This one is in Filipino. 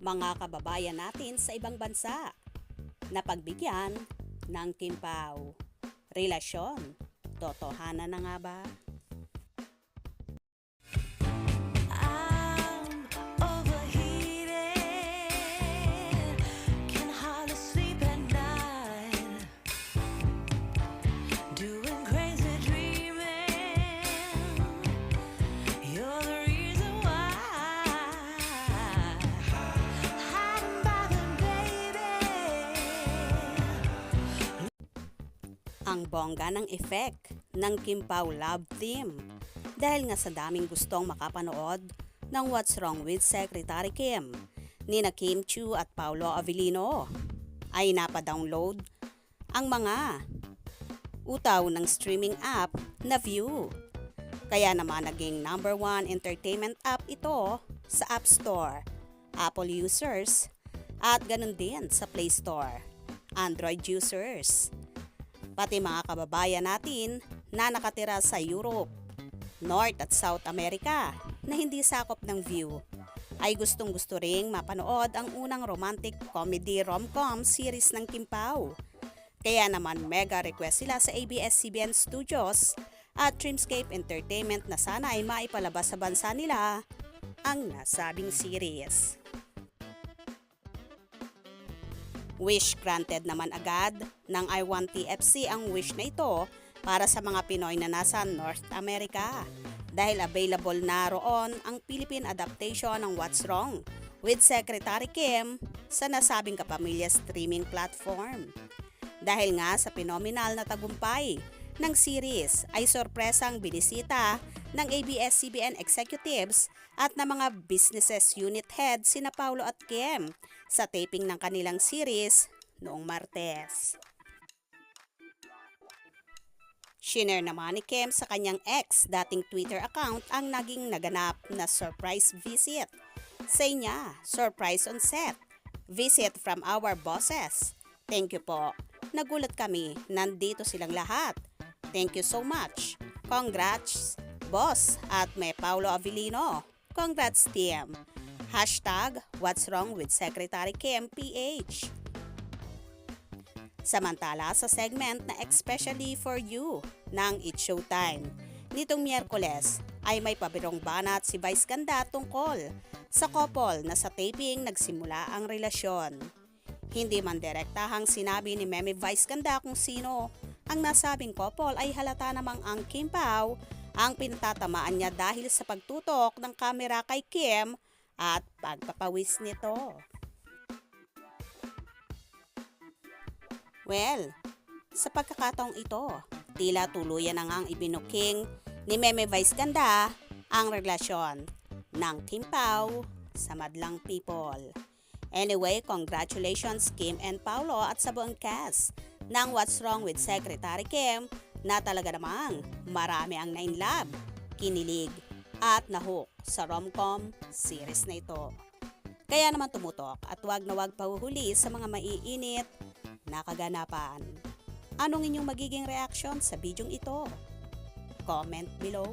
mga kababayan natin sa ibang bansa na pagbigyan ng kimpaw. Relasyon, totohanan na nga ba? I'm overheated, can hardly sleep at night, doing crazy dreaming. You're the reason why. Hiding by the baby. Ang bongga ng effect ng Kimpaw Love Team dahil nga sa daming gustong makapanood ng What's Wrong with Secretary Kim nina Kim Chiu at Paolo Avellino ay napadownload ang mga utaw ng streaming app na View. Kaya naman naging #1 entertainment app ito sa App Store, Apple users at ganun din sa Play Store, Android users. Pati mga kababayan natin na nakatira sa Europe, North at South America na hindi sakop ng View ay gustong-gusto ring mapanood ang unang romantic comedy rom-com series ng Kimpaw. Kaya naman mega request sila sa ABS-CBN Studios at Dreamscape Entertainment na sana ay maipalabas sa bansa nila ang nasabing series. Wish granted naman agad ng I1TFC ang wish na ito para sa mga Pinoy na nasa North America dahil available na roon ang Philippine adaptation ng What's Wrong with Secretary Kim sa nasabing kapamilya streaming platform. Dahil nga sa phenomenal na tagumpay ng series ay sorpresang binisita ng ABS-CBN executives at ng mga businesses unit head sina Paulo at Kim sa taping ng kanilang series noong Martes. Shinare naman ni Kim sa kanyang ex dating Twitter account ang naging naganap na surprise visit. Say niya, surprise on set. Visit from our bosses. Thank you po. Nagulat kami, nandito silang lahat. Thank you so much. Congrats, boss at may Paolo Avellino. Congrats team. Hashtag What's Wrong with Secretary Kim PH. Samantala sa segment na Especially for You ng It's Showtime, nitong Miyerkules ay may pabirong banat si Vice Ganda tungkol sa couple na sa taping nagsimula ang relasyon. Hindi man direktahang sinabi ni Meme Vice Ganda kung sino ang nasabing couple ay halata namang ang Kimpaw ang pinatatamaan niya dahil sa pagtutok ng kamera kay Kim at pagpapawis nito. Well, sa pagkakataong ito, tila tuluyan na ngang ibinuking ni Meme Vice Ganda ang relasyon ng Kimpaw sa madlang people. Anyway, congratulations Kim and Paolo at sa buong cast ng What's Wrong with Secretary Kim na talaga namang marami ang na-inlove, kinilig at nahook sa rom-com series na ito. Kaya naman tumutok at wag na wag pahuhuli sa mga maiinit na kaganapan. Anong inyong magiging reaksyon sa bidyong ito? Comment below.